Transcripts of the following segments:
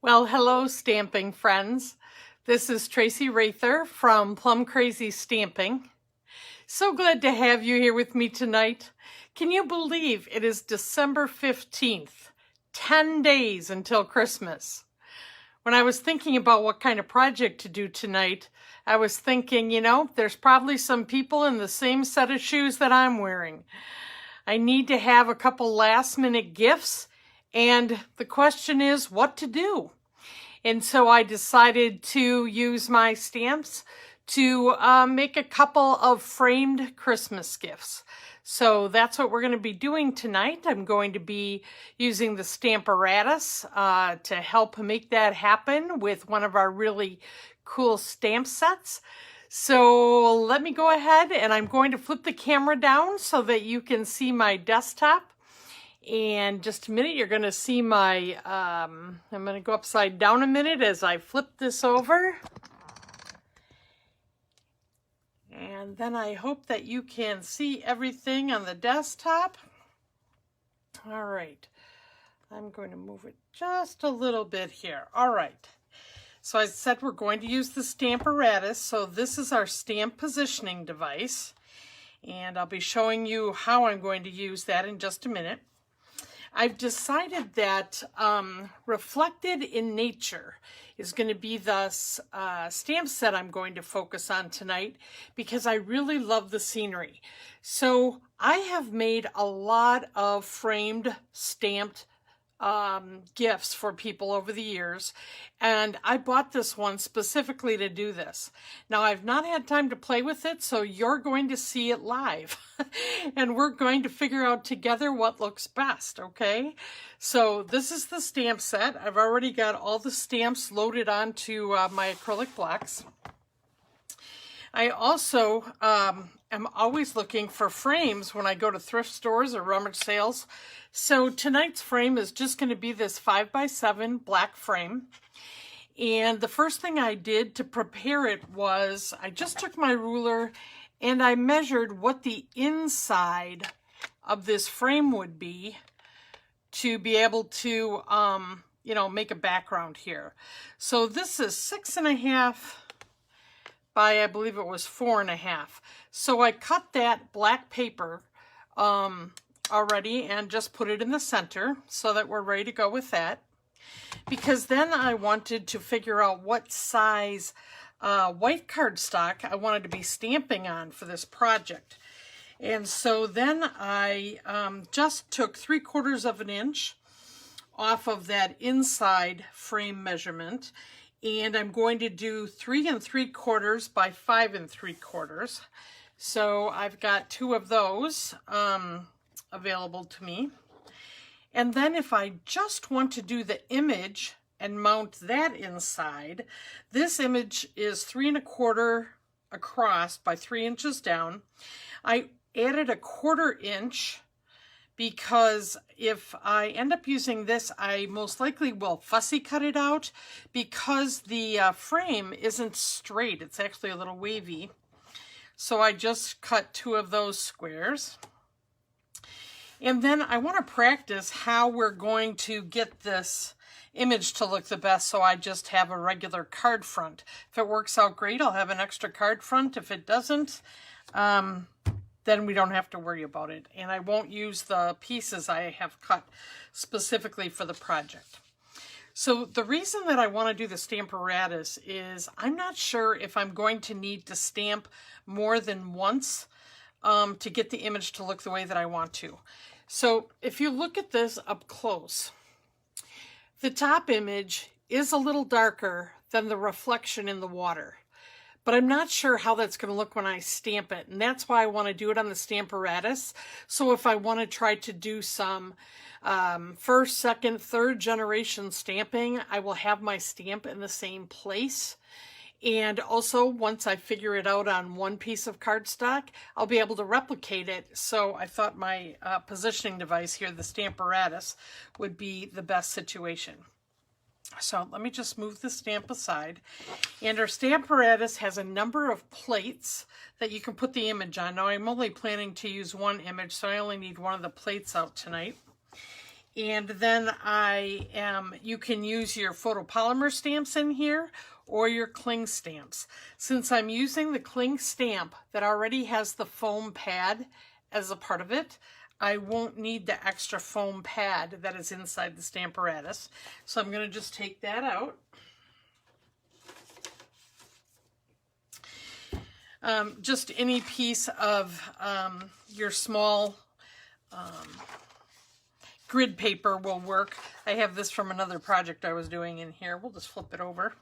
Well, hello, stamping friends. This is Traci Raether from Plum Crazy Stamping. So glad to have you here with me tonight. Can you believe it is December 15th, 10 days until Christmas? When I was thinking about what kind of project to do tonight, I was thinking, there's probably some people in the same set of shoes that I'm wearing. I need to have a couple last-minute gifts, and the question is what to do. And so I decided to use my stamps to make a couple of framed Christmas gifts. So that's what we're going to be doing tonight. I'm going to be using the Stamparatus to help make that happen with one of our really cool stamp sets. So let me go ahead and I'm going to flip the camera down so that you can see my desktop. And just a minute, you're going to see my, I'm going to go upside down a minute as I flip this over. And then I hope that you can see everything on the desktop. All right, I'm going to move it just a little bit here. All right, so I said we're going to use the Stamparatus. So this is our stamp positioning device. And I'll be showing you how I'm going to use that in just a minute. I've decided that Reflected in Nature is going to be the stamp set I'm going to focus on tonight because I really love the scenery. So I have made a lot of framed stamped gifts for people over the years, and I bought this one specifically to do this. Now I've not had time to play with it, so you're going to see it live and we're going to figure out together what looks best, okay? So this is the stamp set. I've already got all the stamps loaded onto my acrylic blocks. I also am always looking for frames when I go to thrift stores or rummage sales. So tonight's frame is just going to be this 5x7 black frame. And the first thing I did to prepare it was I just took my ruler and I measured what the inside of this frame would be to be able to, make a background here. So this is 6.5 by, I believe it was 4.5. So I cut that black paper already and just put it in the center so that we're ready to go with that. Because then I wanted to figure out what size white cardstock I wanted to be stamping on for this project. And so then I just took 3/4 of an inch off of that inside frame measurement, and I'm going to do 3 3/4 by 5 3/4. So I've got 2 of those available to me. And then if I just want to do the image and mount that inside, this image is 3 1/4 across by 3 inches down. I added 1/4 inch because if I end up using this, I most likely will fussy cut it out because the frame isn't straight. It's actually a little wavy. So I just cut 2 of those squares. And then I want to practice how we're going to get this image to look the best, so I just have a regular card front. If it works out great, I'll have an extra card front. If it doesn't, then we don't have to worry about it. And I won't use the pieces I have cut specifically for the project. So the reason that I want to do the Stamparatus is I'm not sure if I'm going to need to stamp more than once to get the image to look the way that I want to. So if you look at this up close, the top image is a little darker than the reflection in the water, but I'm not sure how that's going to look when I stamp it, and that's why I want to do it on the Stamparatus. So if I want to try to do some first, second, third generation stamping, I will have my stamp in the same place. And also, once I figure it out on one piece of cardstock, I'll be able to replicate it. So I thought my positioning device here, the Stamparatus, would be the best situation. So let me just move the stamp aside. And our Stamparatus has a number of plates that you can put the image on. Now I'm only planning to use one image, so I only need one of the plates out tonight. And then you can use your photopolymer stamps in here or your cling stamps. Since I'm using the cling stamp that already has the foam pad as a part of it, I won't need the extra foam pad that is inside the Stamparatus. So I'm going to just take that out. Just any piece of your small grid paper will work. I have this from another project I was doing in here. We'll just flip it over.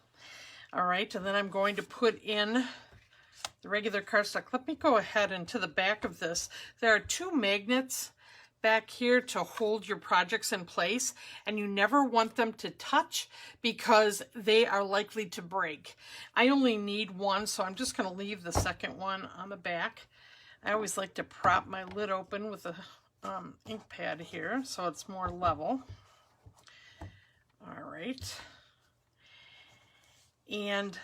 All right, and then I'm going to put in the regular cardstock. Let me go ahead and to the back of this. There are 2 magnets back here to hold your projects in place, and you never want them to touch because they are likely to break. I only need one, so I'm just going to leave the second one on the back. I always like to prop my lid open with a ink pad here so it's more level. All right. And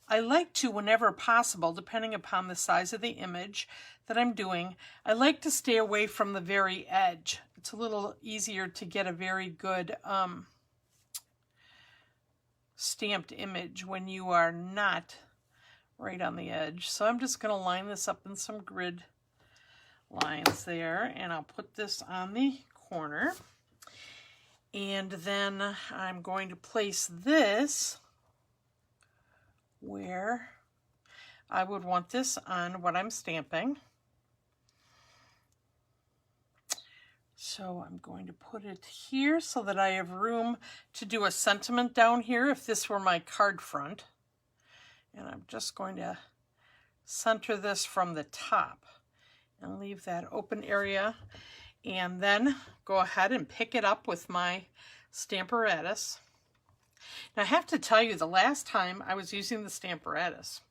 I like to, whenever possible, depending upon the size of the image that I'm doing, I like to stay away from the very edge. It's a little easier to get a very good stamped image when you are not right on the edge. So I'm just going to line this up in some grid lines there, and I'll put this on the corner. And then I'm going to place this where I would want this on what I'm stamping. So I'm going to put it here so that I have room to do a sentiment down here if this were my card front. And I'm just going to center this from the top and leave that open area, and then go ahead and pick it up with my Stamparatus. Now I have to tell you, the last time I was using the Stamparatus,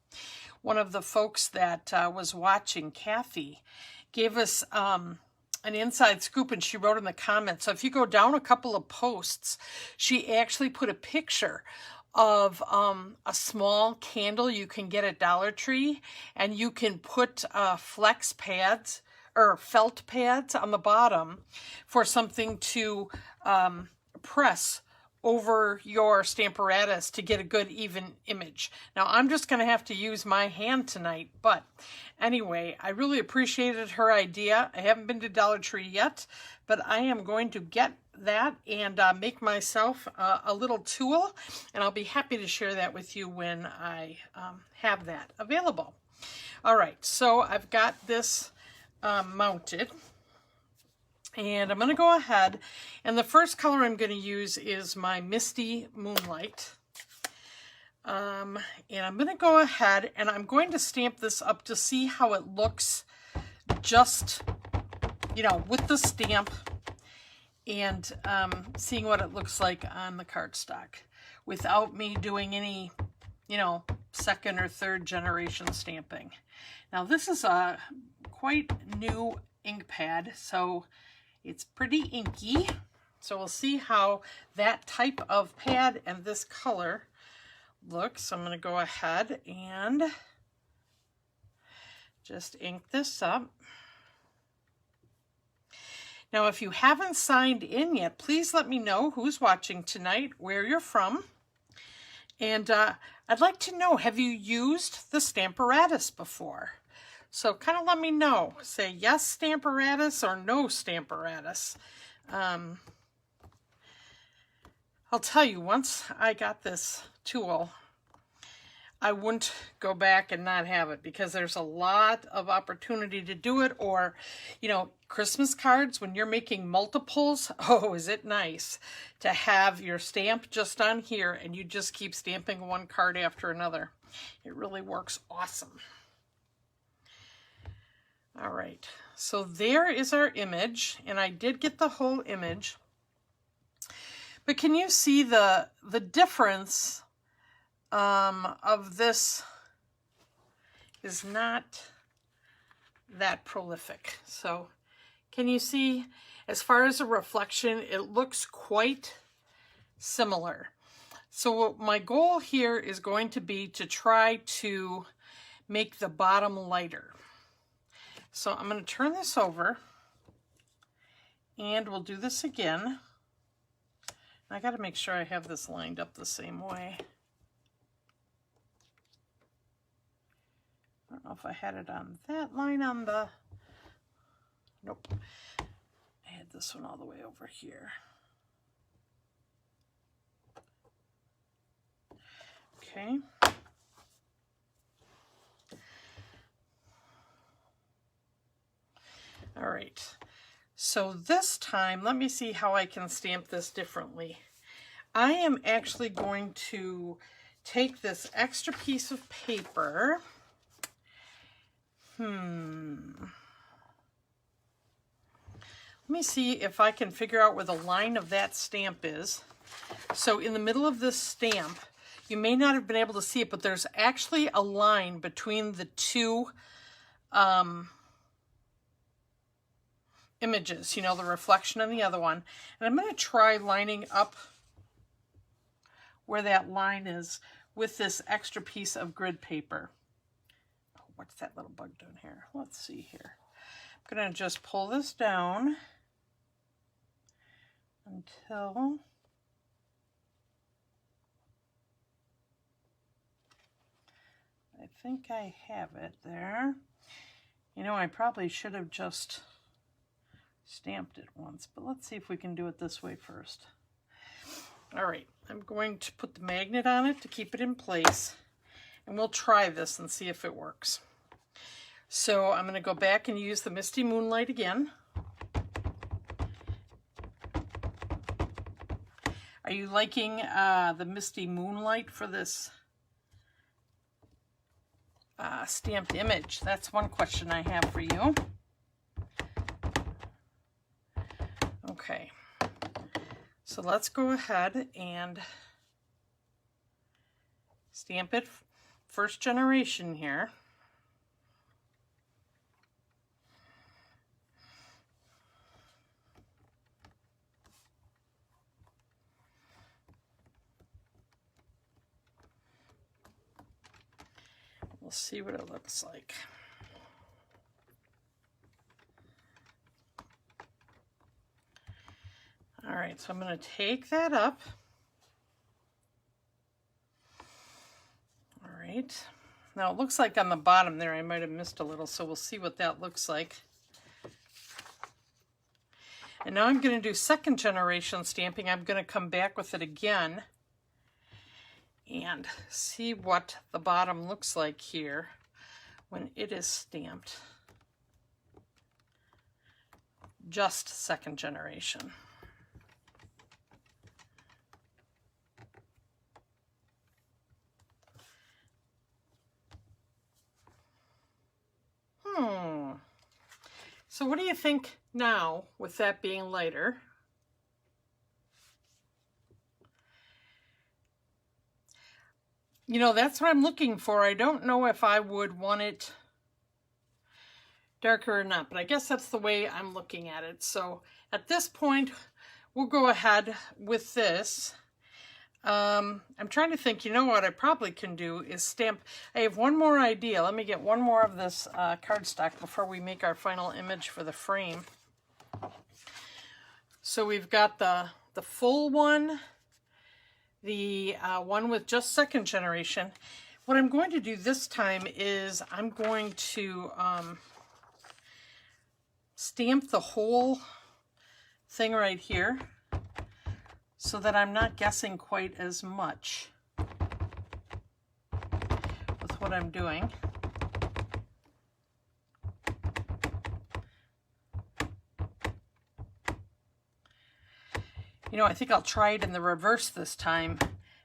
one of the folks that was watching, Kathy, gave us an inside scoop, and she wrote in the comments. So if you go down a couple of posts, she actually put a picture of a small candle you can get at Dollar Tree, and you can put flex pads or felt pads on the bottom for something to press over your Stamparatus to get a good even image. Now I'm just going to have to use my hand tonight, but anyway, I really appreciated her idea. I haven't been to Dollar Tree yet, but I am going to get that and make myself a little tool, and I'll be happy to share that with you when I have that available. All right, so I've got this mounted, and I'm going to go ahead, and the first color I'm going to use is my Misty Moonlight. And I'm going to go ahead and I'm going to stamp this up to see how it looks just, you know, with the stamp, and seeing what it looks like on the cardstock without me doing any, you know, 2nd or 3rd generation stamping. Now this is a quite new ink pad, so it's pretty inky. So we'll see how that type of pad and this color looks. So I'm going to go ahead and just ink this up. Now, if you haven't signed in yet, please let me know who's watching tonight, where you're from. And I'd like to know, have you used the Stamparatus before? So kind of let me know. Say yes Stamparatus or no Stamparatus. I'll tell you, once I got this tool, I wouldn't go back and not have it, because there's a lot of opportunity to do it. Or, you know, Christmas cards, when you're making multiples, oh, is it nice to have your stamp just on here and you just keep stamping one card after another. It really works awesome. All right, so there is our image, and I did get the whole image. But can you see the difference of this is not that prolific. So can you see, as far as a reflection, it looks quite similar. So my goal here is going to be to try to make the bottom lighter. So I'm going to turn this over, and we'll do this again. I got to make sure I have this lined up the same way. I don't know if I had it on that line on the... Nope. I had this one all the way over here. Okay. All right. So this time, let me see how I can stamp this differently. I am actually going to take this extra piece of paper. Let me see if I can figure out where the line of that stamp is. So in the middle of this stamp, you may not have been able to see it, but there's actually a line between the two images, you know, the reflection and the other one. And I'm going to try lining up where that line is with this extra piece of grid paper. Oh, what's that little bug doing here? Let's see here. I'm going to just pull this down until I think I have it there. You know, I probably should have just stamped it once, but let's see if we can do it this way first. All right, I'm going to put the magnet on it to keep it in place, and we'll try this and see if it works. So I'm going to go back and use the Misty Moonlight again. Are you liking the Misty Moonlight for this stamped image? That's one question I have for you. Okay, so let's go ahead and stamp it first generation here. We'll see what it looks like. All right, so I'm going to take that up. All right. Now it looks like on the bottom there I might have missed a little, so we'll see what that looks like. And now I'm going to do second generation stamping. I'm going to come back with it again and see what the bottom looks like here when it is stamped. Just second generation. So what do you think now with that being lighter? You know, that's what I'm looking for. I don't know if I would want it darker or not, but I guess that's the way I'm looking at it. So at this point, we'll go ahead with this. I'm trying to think, you know what I probably can do is stamp. I have one more idea. Let me get one more of this cardstock before we make our final image for the frame. So we've got the full one, the one with just second generation. What I'm going to do this time is I'm going to stamp the whole thing right here, so that I'm not guessing quite as much with what I'm doing. You know, I think I'll try it in the reverse this time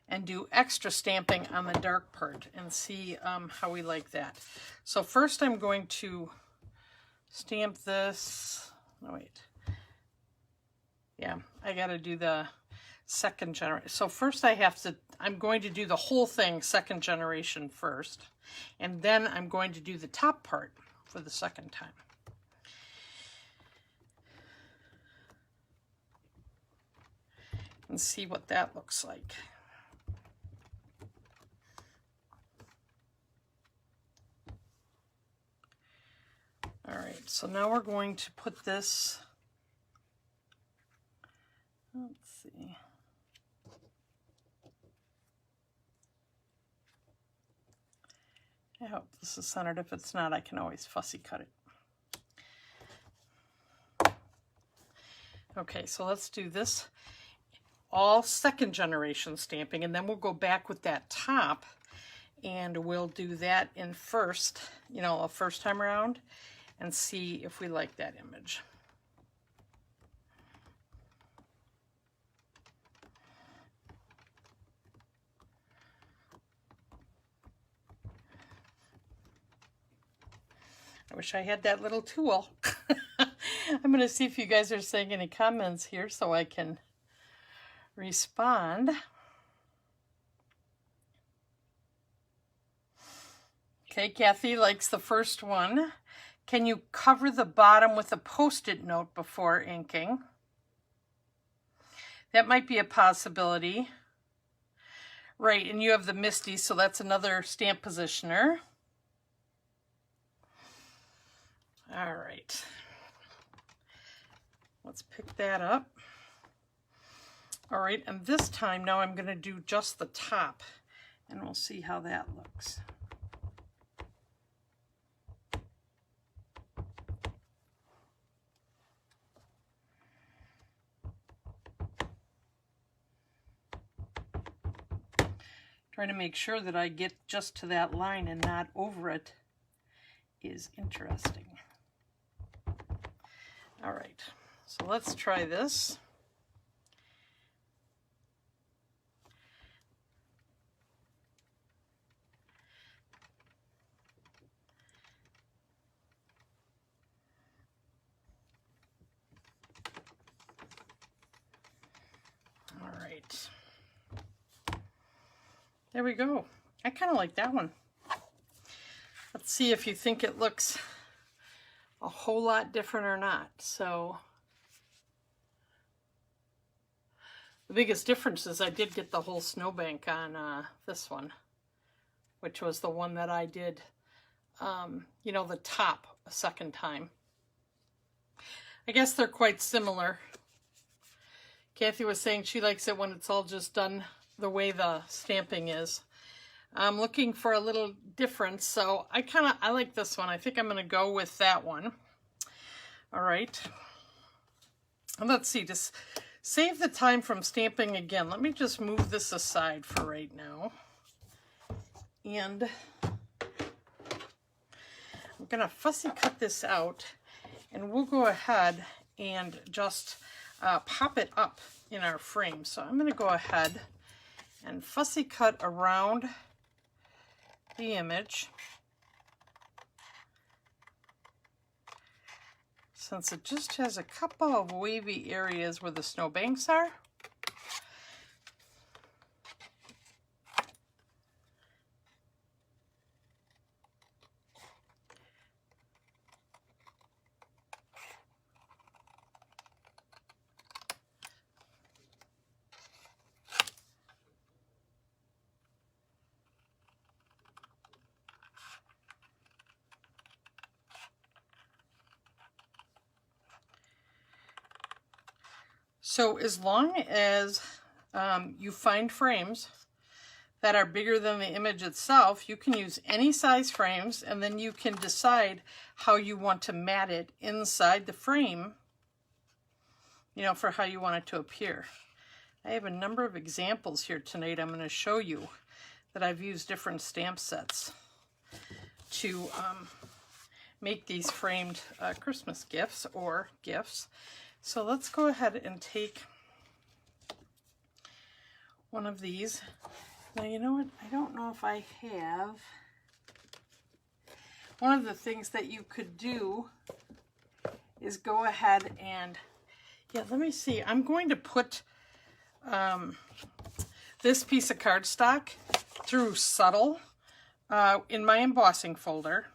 and do extra stamping on the dark part and see how we like that. So first I'm going to stamp this. Oh, wait. Yeah, I got to do the second generation. So first I'm going to do the whole thing second generation first, and then I'm going to do the top part for the second time. And see what that looks like. All right, so now we're going to put this, let's see. I hope this is centered. If it's not, I can always fussy cut it. Okay, so let's do this all second generation stamping, and then we'll go back with that top and we'll do that in first, you know, a first time around, and see if we like that image. I wish I had that little tool. I'm going to see if you guys are saying any comments here so I can respond. Okay, Kathy likes the first one. Can you cover the bottom with a Post-it note before inking? That might be a possibility. Right, and you have the Misty, so that's another stamp positioner. All right. Let's pick that up. All right, and this time now I'm going to do just the top, and we'll see how that looks. Trying to make sure that I get just to that line and not over it is interesting. All right, so let's try this. All right. There we go. I kind of like that one. Let's see if you think it looks a whole lot different or not. So the biggest difference is I did get the whole snowbank on this one, which was the one that I did, you know, the top a second time. I guess they're quite similar. Kathy was saying she likes it when it's all just done the way the stamping is. I'm looking for a little difference, so I like this one. I think I'm going to go with that one. All right. And let's see, just save the time from stamping again. Let me just move this aside for right now. And I'm going to fussy cut this out, and we'll go ahead and just pop it up in our frame. So I'm going to go ahead and fussy cut around the image, since it just has a couple of wavy areas where the snowbanks are. So as long as you find frames that are bigger than the image itself, you can use any size frames, and then you can decide how you want to mat it inside the frame, you know, for how you want it to appear. I have a number of examples here tonight I'm going to show you that I've used different stamp sets to make these framed Christmas gifts or gifts. So let's go ahead and take one of these. Now, you know what? I don't know if I have. One of the things that you could do is go ahead and, yeah, let me see. I'm going to put this piece of cardstock through Subtle in my embossing folder,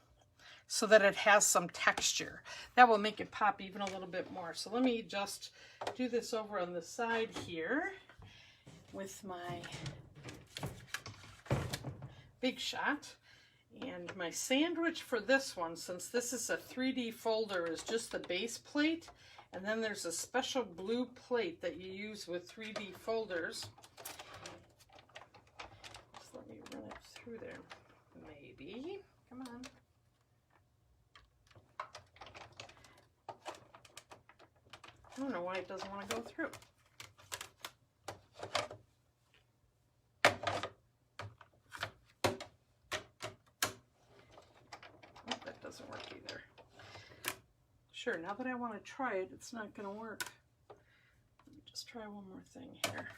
so that it has some texture. That will make it pop even a little bit more. So let me just do this over on the side here with my Big Shot. And my sandwich for this one, since this is a 3D folder, is just the base plate. And then there's a special blue plate that you use with 3D folders. Just let me run it through there. Maybe. Come on. I don't know why it doesn't want to go through. Oh, that doesn't work either. Sure, now that I want to try it, it's not going to work. Let me just try one more thing here.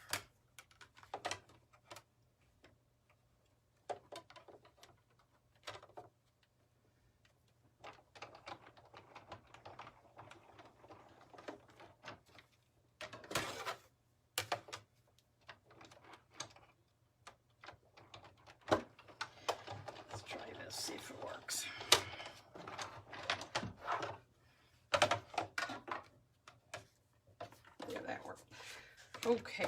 Let's try this, see if it works. That worked. Okay,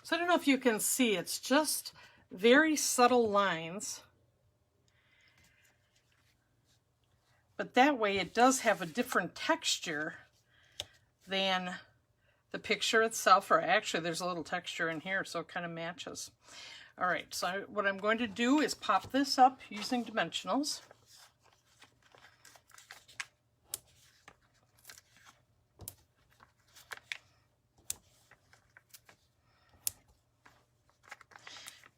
so I don't know if you can see, it's just very subtle lines, but that way it does have a different texture than the picture itself, or actually there's a little texture in here, so it kind of matches. All right, so what I'm going to do is pop this up using dimensionals.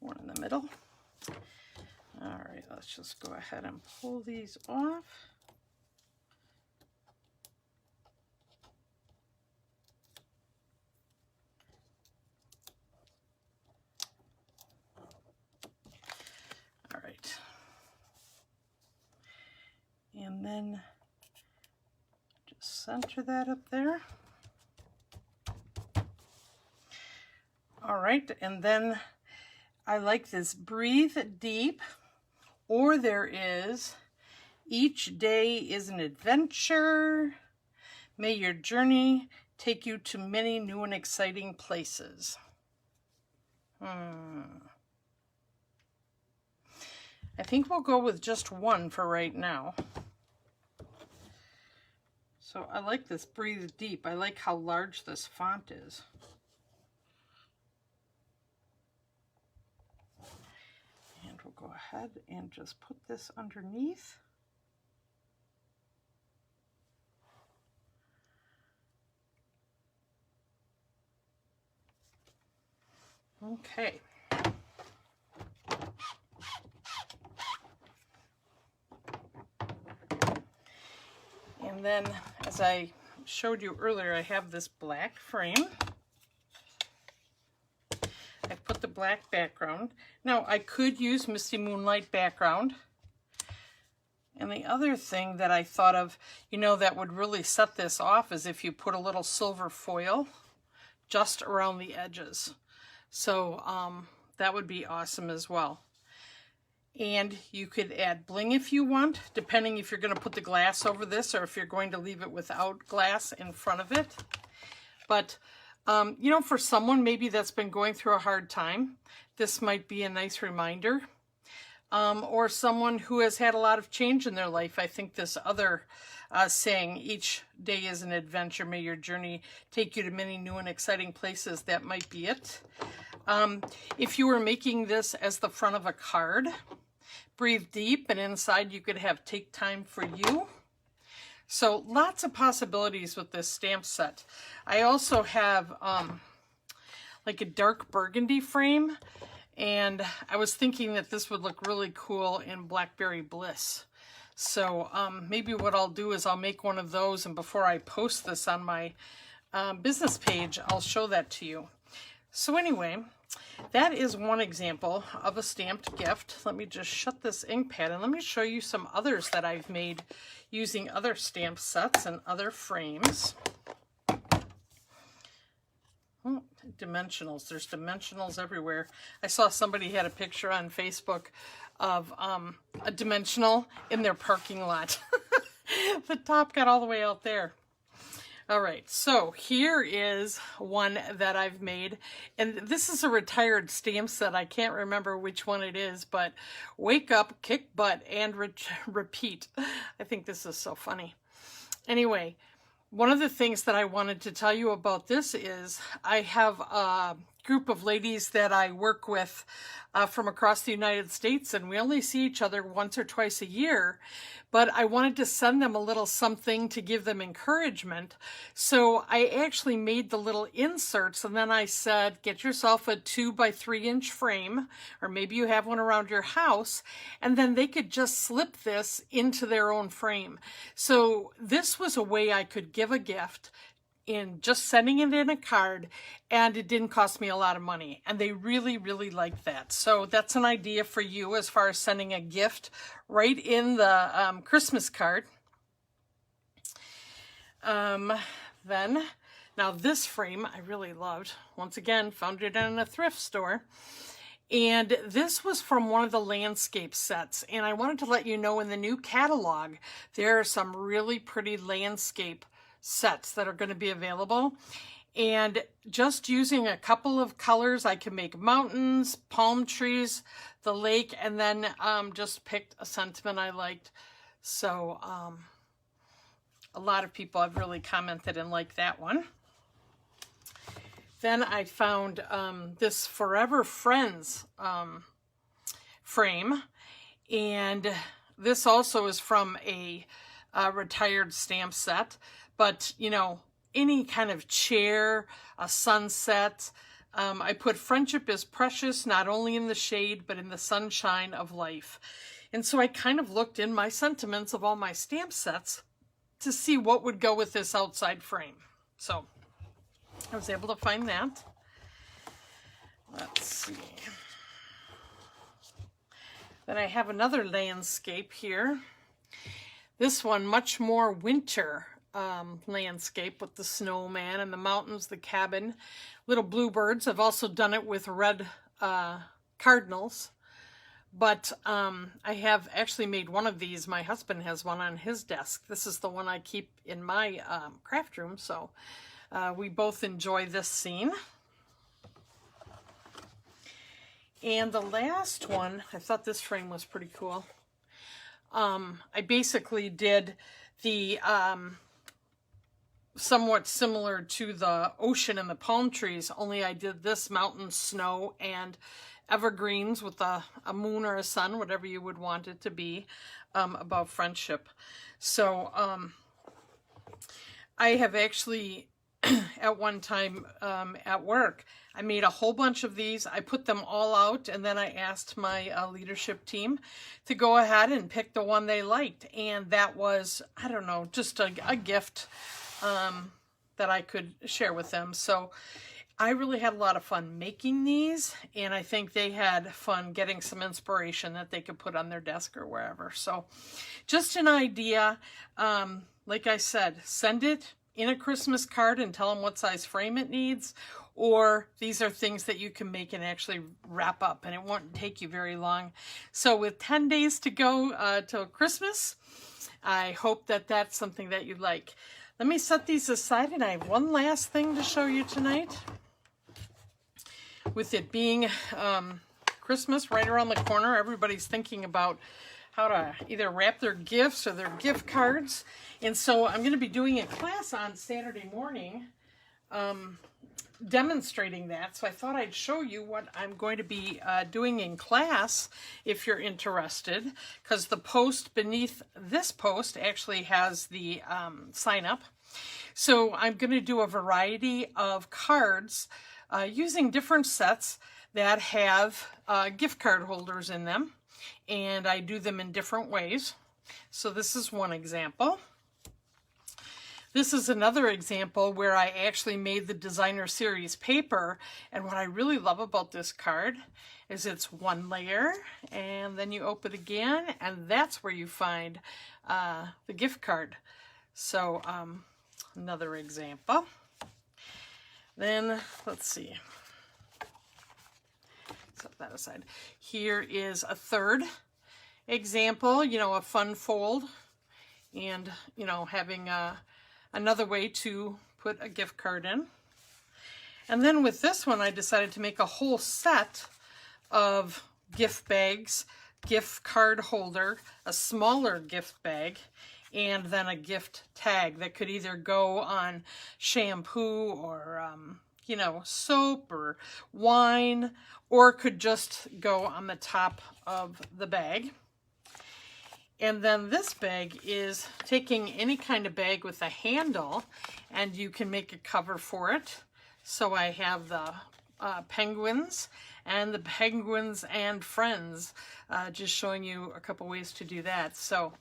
One in the middle. All right, let's just go ahead and pull these off. All right. And then just center that up there. All right, and then I like this breathe deep, or there is each day is an adventure. May your journey take you to many new and exciting places. I think we'll go with just one for right now. So I like this breathe deep. I like how large this font is. We'll go ahead and just put this underneath. Okay. And then, as I showed you earlier, I have this black frame. I put the black background. Now, I could use Misty Moonlight background. And the other thing that I thought of, you know, that would really set this off is if you put a little silver foil just around the edges. So that would be awesome as well. And you could add bling if you want, depending if you're going to put the glass over this or if you're going to leave it without glass in front of it. But you know, for someone maybe that's been going through a hard time, this might be a nice reminder. Or someone who has had a lot of change in their life. I think this other saying, each day is an adventure, may your journey take you to many new and exciting places, that might be it. If you were making this as the front of a card, breathe deep, and inside you could have take time for you. So lots of possibilities with this stamp set. I also have like a dark burgundy frame, and I was thinking that this would look really cool in Blackberry Bliss. So maybe what I'll do is I'll make one of those, and before I post this on my business page, I'll show that to you. So anyway, that is one example of a stamped gift. Let me just shut this ink pad, and let me show you some others that I've made using other stamp sets and other frames. Oh, dimensionals. There's dimensionals everywhere. I saw somebody had a picture on Facebook of a dimensional in their parking lot. The top got all the way out there. All right, so here is one that I've made, and this is a retired stamp set. I can't remember which one it is, but wake up, kick butt, and repeat. I think this is so funny. Anyway, one of the things that I wanted to tell you about this is I have group of ladies that I work with from across the United States, and we only see each other once or twice a year, but I wanted to send them a little something to give them encouragement. So I actually made the little inserts, and then I said, get yourself a 2 by 3 inch frame, or maybe you have one around your house, and then they could just slip this into their own frame. So this was a way I could give a gift in just sending it in a card, and it didn't cost me a lot of money, and they really, really liked that. So that's an idea for you as far as sending a gift right in the Christmas card. Then, now this frame I really loved. Once again, found it in a thrift store. And this was from one of the landscape sets. And I wanted to let you know in the new catalog, there are some really pretty landscape sets that are going to be available. And just using a couple of colors, I can make mountains, palm trees, the lake, and then just picked a sentiment I liked. So a lot of people have really commented and liked that one. Then I found this Forever Friends frame, and this also is from a retired stamp set. But, you know, any kind of chair, a sunset. I put friendship is precious, not only in the shade, but in the sunshine of life. And so I kind of looked in my sentiments of all my stamp sets to see what would go with this outside frame. So I was able to find that. Let's see. Then I have another landscape here. This one, much more winter landscape with the snowman and the mountains, the cabin, little bluebirds. I've also done it with red cardinals, but I have actually made one of these. My husband has one on his desk. This is the one I keep in my craft room, so we both enjoy this scene. And the last one, I thought this frame was pretty cool. I basically did the somewhat similar to the ocean and the palm trees, only I did this mountain, snow, and evergreens with a moon or a sun, whatever you would want it to be, about friendship. So I have actually, at one time at work, I made a whole bunch of these. I put them all out, and then I asked my leadership team to go ahead and pick the one they liked. And that was, I don't know, just a gift that I could share with them. So I really had a lot of fun making these, and I think they had fun getting some inspiration that they could put on their desk or wherever. So just an idea. Like I said, send it in a Christmas card and tell them what size frame it needs, or these are things that you can make and actually wrap up, and it won't take you very long. So with 10 days to go till Christmas, I hope that that's something that you like. Let me set these aside, and I have one last thing to show you tonight. With it being Christmas right around the corner, everybody's thinking about how to either wrap their gifts or their gift cards. And so I'm going to be doing a class on Saturday morning demonstrating that. So I thought I'd show you what I'm going to be doing in class if you're interested, because the post beneath this post actually has the sign up. So I'm going to do a variety of cards using different sets that have gift card holders in them, and I do them in different ways. So this is one example. This is another example where I actually made the designer series paper, and what I really love about this card is it's one layer, and then you open it again, and that's where you find the gift card. So another example. Then let's see. Set that aside. Here is a third example, you know, a fun fold, and, you know, having another way to put a gift card in. And then with this one, I decided to make a whole set of gift bags, gift card holder, a smaller gift bag, and then a gift tag that could either go on shampoo or, you know, soap or wine, or could just go on the top of the bag. And then this bag is taking any kind of bag with a handle, and you can make a cover for it. So I have the penguins and the penguins and friends, just showing you a couple ways to do that. So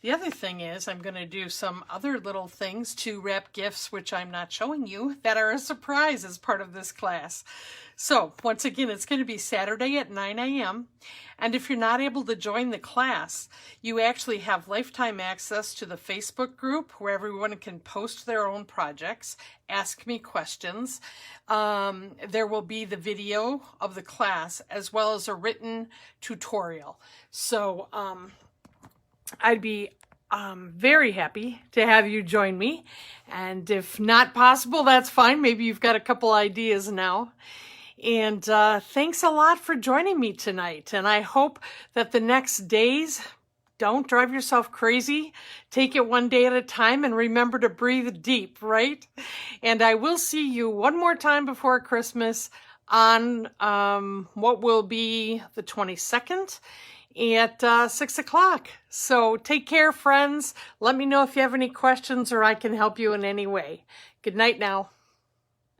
the other thing is I'm going to do some other little things to wrap gifts, which I'm not showing you, that are a surprise as part of this class. So once again, it's going to be Saturday at 9 a.m. And if you're not able to join the class, you actually have lifetime access to the Facebook group where everyone can post their own projects, ask me questions. There will be the video of the class as well as a written tutorial. So I'd be very happy to have you join me. And if not possible, that's fine. Maybe you've got a couple ideas now. And thanks a lot for joining me tonight. And I hope that the next days, don't drive yourself crazy. Take it one day at a time and remember to breathe deep, right? And I will see you one more time before Christmas on what will be the 22nd at 6 o'clock. So take care, friends. Let me know if you have any questions or I can help you in any way. Good night now.